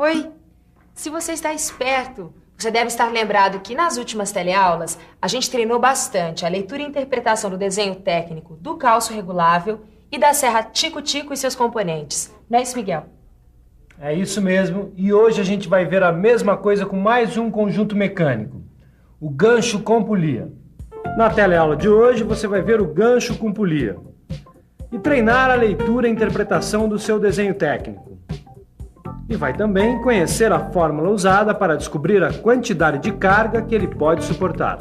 Oi. Se você está esperto, você deve estar lembrado que nas últimas teleaulas a gente treinou bastante a leitura e interpretação do desenho técnico do calço regulável e da serra tico-tico e seus componentes. Não é isso, Miguel? É isso mesmo. E hoje a gente vai ver a mesma coisa com mais um conjunto mecânico. O gancho com polia. Na teleaula de hoje você vai ver o gancho com polia e treinar a leitura e interpretação do seu desenho técnico. E vai também conhecer a fórmula usada para descobrir a quantidade de carga que ele pode suportar.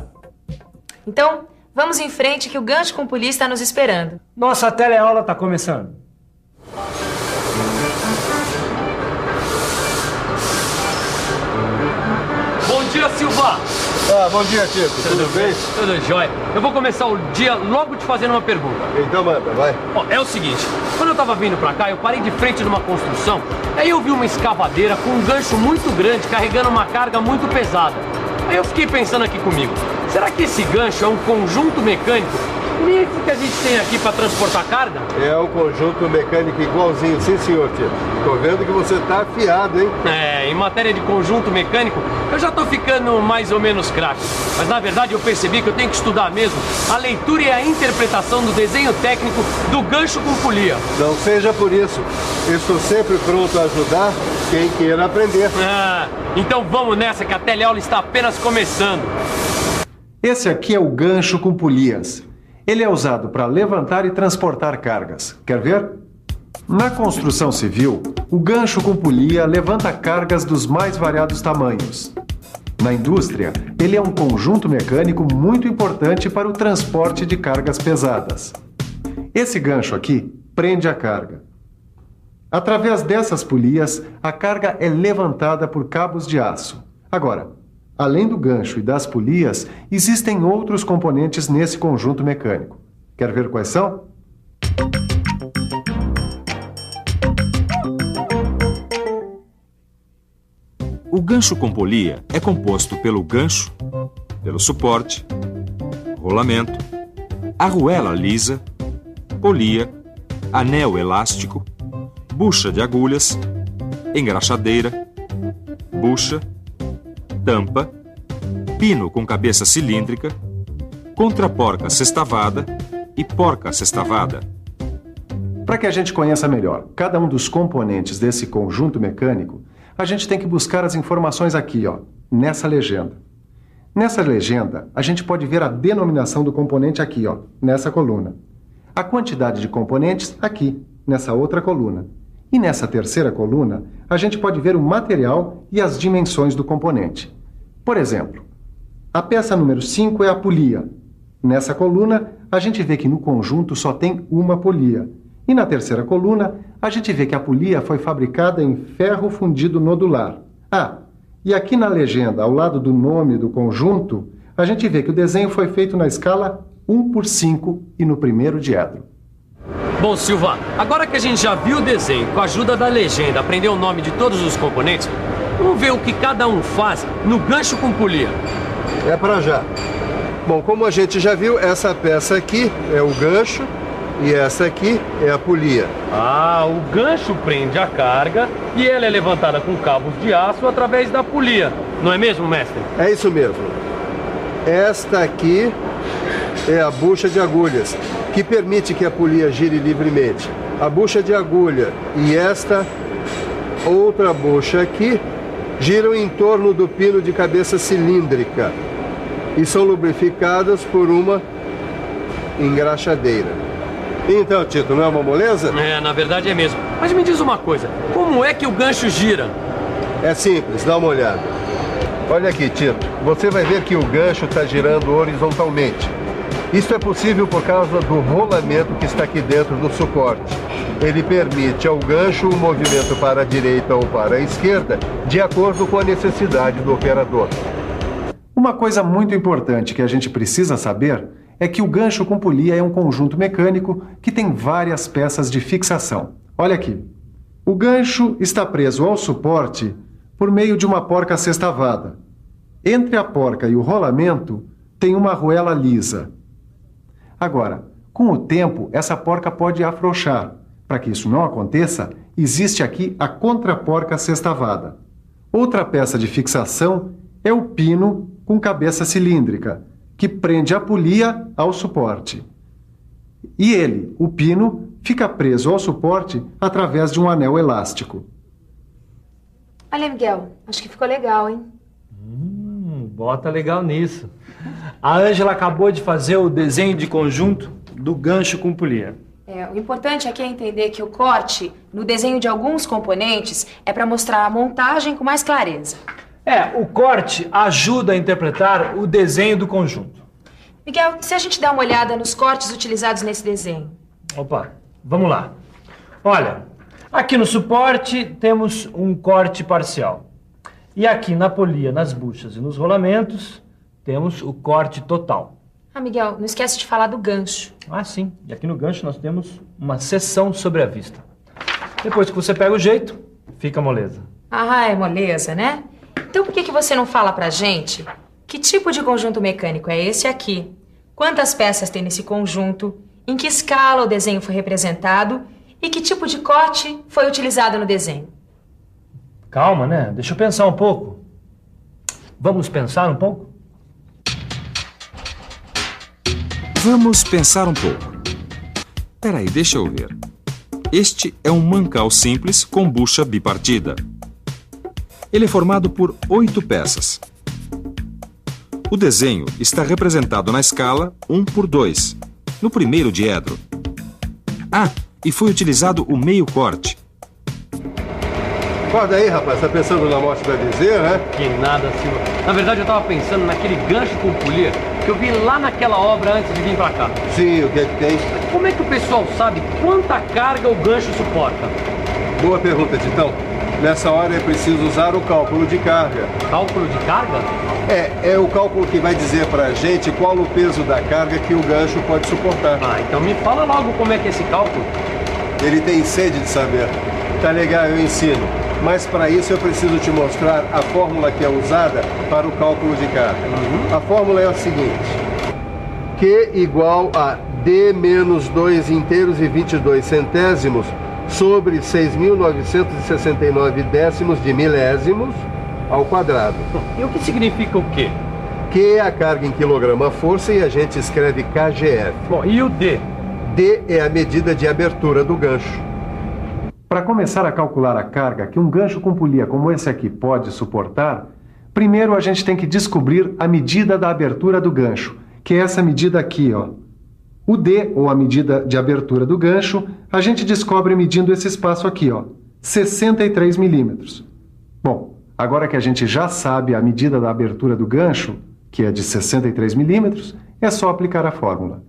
Então, vamos em frente que o gancho com polia está nos esperando. Nossa teleaula está começando. Bom dia, Silva! Bom dia, Tico. Tudo bem? Tudo jóia. Eu vou começar o dia logo te fazendo uma pergunta. Então manda, vai. É o seguinte, quando eu tava vindo pra cá, eu parei de frente numa construção, aí eu vi uma escavadeira com um gancho muito grande, carregando uma carga muito pesada. Aí eu fiquei pensando aqui comigo, será que esse gancho é um conjunto mecânico? Esse que a gente tem aqui para transportar carga? É um conjunto mecânico igualzinho, sim senhor, Tico. Tô vendo que você tá afiado, hein? Em matéria de conjunto mecânico, eu já tô ficando mais ou menos craque. Mas na verdade eu percebi que eu tenho que estudar mesmo a leitura e a interpretação do desenho técnico do gancho com polia. Não seja por isso. Estou sempre pronto a ajudar quem queira aprender. Então vamos nessa que a teleaula está apenas começando. Esse aqui é o gancho com polias. Ele é usado para levantar e transportar cargas. Quer ver? Na construção civil, o gancho com polia levanta cargas dos mais variados tamanhos. Na indústria, ele é um conjunto mecânico muito importante para o transporte de cargas pesadas. Esse gancho aqui prende a carga. Através dessas polias, a carga é levantada por cabos de aço. Agora, além do gancho e das polias, existem outros componentes nesse conjunto mecânico. Quer ver quais são? O gancho com polia é composto pelo gancho, pelo suporte, rolamento, arruela lisa, polia, anel elástico, bucha de agulhas, engraxadeira, bucha, tampa, pino com cabeça cilíndrica, contraporca sextavada e porca sextavada. Para que a gente conheça melhor cada um dos componentes desse conjunto mecânico, a gente tem que buscar as informações aqui, nessa legenda. Nessa legenda, a gente pode ver a denominação do componente aqui, nessa coluna. A quantidade de componentes aqui, nessa outra coluna. E nessa terceira coluna, a gente pode ver o material e as dimensões do componente. Por exemplo, a peça número 5 é a polia. Nessa coluna, a gente vê que no conjunto só tem uma polia. E na terceira coluna, a gente vê que a polia foi fabricada em ferro fundido nodular. E aqui na legenda, ao lado do nome do conjunto, a gente vê que o desenho foi feito na escala 1:5 e no primeiro diedro. Bom, Silva, agora que a gente já viu o desenho, com a ajuda da legenda, aprendeu o nome de todos os componentes, vamos ver o que cada um faz no gancho com polia. É pra já. Bom, como a gente já viu, essa peça aqui é o gancho e essa aqui é a polia. O gancho prende a carga e ela é levantada com cabos de aço através da polia. Não é mesmo, mestre? É isso mesmo. Esta aqui é a bucha de agulhas, que permite que a polia gire livremente. A bucha de agulha e esta outra bucha aqui giram em torno do pino de cabeça cilíndrica e são lubrificadas por uma engraxadeira. Então, Tito, não é uma moleza? Na verdade é mesmo. Mas me diz uma coisa, como é que o gancho gira? É simples, dá uma olhada. Olha aqui, Tito, você vai ver que o gancho está girando horizontalmente. Isso é possível por causa do rolamento que está aqui dentro do suporte. Ele permite ao gancho o movimento para a direita ou para a esquerda, de acordo com a necessidade do operador. Uma coisa muito importante que a gente precisa saber é que o gancho com polia é um conjunto mecânico que tem várias peças de fixação. Olha aqui. O gancho está preso ao suporte por meio de uma porca sextavada. Entre a porca e o rolamento tem uma arruela lisa. Agora, com o tempo, essa porca pode afrouxar. Para que isso não aconteça, existe aqui a contraporca sextavada. Outra peça de fixação é o pino com cabeça cilíndrica, que prende a polia ao suporte. E ele, o pino, fica preso ao suporte através de um anel elástico. Olha, Miguel, acho que ficou legal, hein? Bota legal nisso. A Ângela acabou de fazer o desenho de conjunto do gancho com polia. O importante aqui é entender que o corte no desenho de alguns componentes é para mostrar a montagem com mais clareza. O corte ajuda a interpretar o desenho do conjunto. Miguel, se a gente der uma olhada nos cortes utilizados nesse desenho? Opa, vamos lá. Olha, aqui no suporte temos um corte parcial. E aqui na polia, nas buchas e nos rolamentos, temos o corte total. Miguel, não esquece de falar do gancho. Sim. E aqui no gancho nós temos uma seção sobre a vista. Depois que você pega o jeito, fica moleza. É moleza, né? Então por que você não fala pra gente que tipo de conjunto mecânico é esse aqui? Quantas peças tem nesse conjunto? Em que escala o desenho foi representado? E que tipo de corte foi utilizado no desenho? Calma, né? Deixa eu pensar um pouco. Vamos pensar um pouco? Vamos pensar um pouco. Peraí, deixa eu ver. Este é um mancal simples com bucha bipartida. Ele é formado por 8 peças. O desenho está representado na escala 1:2, no primeiro diedro. E foi utilizado o meio corte. Acorda aí, rapaz. Tá pensando na morte da bezerra, né? Que nada, Silva. Na verdade, eu tava pensando naquele gancho com polia que eu vi lá naquela obra antes de vir pra cá. Sim, o que é que tem? Como é que o pessoal sabe quanta carga o gancho suporta? Boa pergunta, Titão. Nessa hora é preciso usar o cálculo de carga. Cálculo de carga? É o cálculo que vai dizer pra gente qual o peso da carga que o gancho pode suportar. Então me fala logo como é que é esse cálculo. Ele tem sede de saber. Tá legal, eu ensino. Mas para isso eu preciso te mostrar a fórmula que é usada para o cálculo de carga. A fórmula é a seguinte: Q igual a D menos 2 inteiros e 22 centésimos sobre 6.969 décimos de milésimos ao quadrado. E o que significa o quê? Q é a carga em quilograma-força e a gente escreve KGF. E o D? D é a medida de abertura do gancho. Para começar a calcular a carga que um gancho com polia como esse aqui pode suportar, primeiro a gente tem que descobrir a medida da abertura do gancho, que é essa medida aqui, ó. O D, ou a medida de abertura do gancho, a gente descobre medindo esse espaço aqui, ó, 63 milímetros. Bom, agora que a gente já sabe a medida da abertura do gancho, que é de 63 milímetros, é só aplicar a fórmula.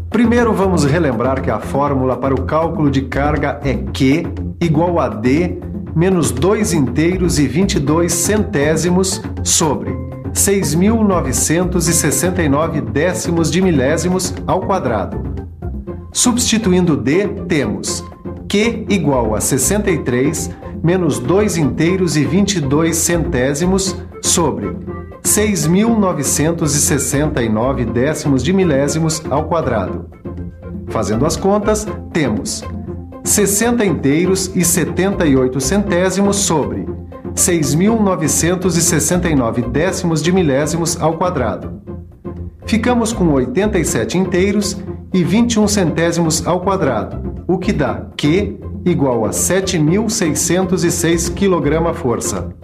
Primeiro vamos relembrar que a fórmula para o cálculo de carga é Q igual a D menos 2 inteiros e 22 centésimos sobre 6.969 décimos de milésimos ao quadrado. Substituindo D, temos Q igual a 63 menos 2 inteiros e 22 centésimos sobre 6.969 décimos de milésimos ao quadrado. Fazendo as contas, temos 60 inteiros e 78 centésimos sobre 6.969 décimos de milésimos ao quadrado. Ficamos com 87 inteiros e 21 centésimos ao quadrado, o que dá Q igual a 7.606 kgf.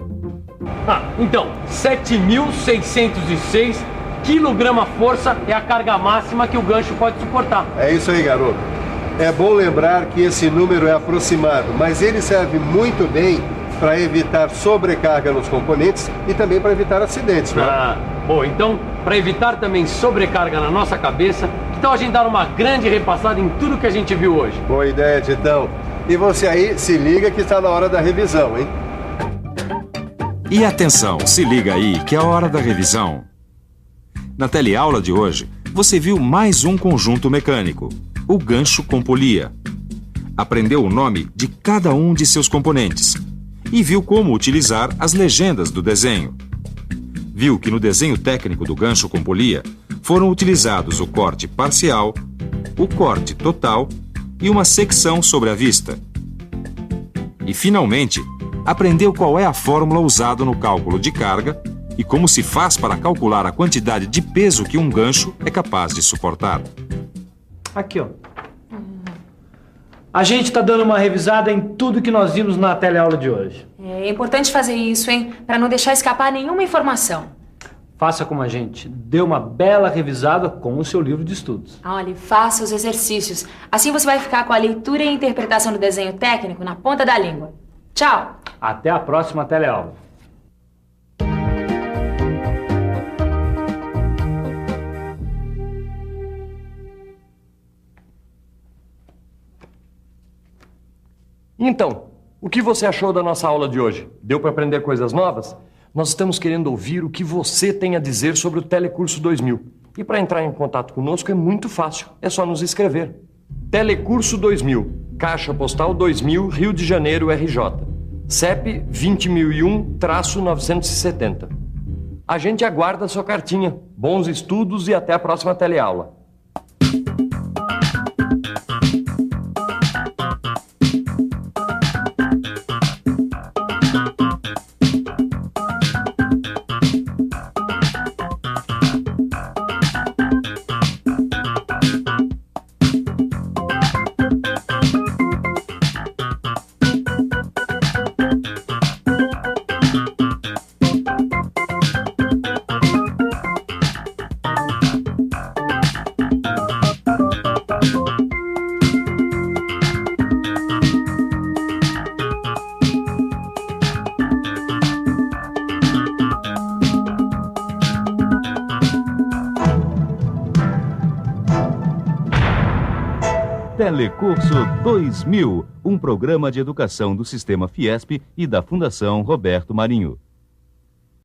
Então, 7.606 kgf é a carga máxima que o gancho pode suportar. É isso aí, garoto. É bom lembrar que esse número é aproximado, mas ele serve muito bem para evitar sobrecarga nos componentes e também para evitar acidentes, né? Bom, então, para evitar também sobrecarga na nossa cabeça, então a gente dá uma grande repassada em tudo que a gente viu hoje. Boa ideia, Titão. E você aí, se liga que está na hora da revisão, hein? E atenção, se liga aí que é a hora da revisão. Na teleaula de hoje, você viu mais um conjunto mecânico, o gancho com polia. Aprendeu o nome de cada um de seus componentes e viu como utilizar as legendas do desenho. Viu que no desenho técnico do gancho com polia foram utilizados o corte parcial, o corte total e uma secção sobre a vista. E, finalmente, aprendeu qual é a fórmula usada no cálculo de carga e como se faz para calcular a quantidade de peso que um gancho é capaz de suportar. Aqui, ó. A gente está dando uma revisada em tudo que nós vimos na teleaula de hoje. É importante fazer isso, hein? Para não deixar escapar nenhuma informação. Faça como a gente. Dê uma bela revisada com o seu livro de estudos. Olha, faça os exercícios. Assim você vai ficar com a leitura e a interpretação do desenho técnico na ponta da língua. Tchau! Até a próxima teleaula. Então, o que você achou da nossa aula de hoje? Deu para aprender coisas novas? Nós estamos querendo ouvir o que você tem a dizer sobre o Telecurso 2000. E para entrar em contato conosco é muito fácil, é só nos escrever. Telecurso 2000, Caixa Postal 2000, Rio de Janeiro, RJ. CEP 20001-970. A gente aguarda a sua cartinha. Bons estudos e até a próxima teleaula. Telecurso 2000, um programa de educação do Sistema Fiesp e da Fundação Roberto Marinho.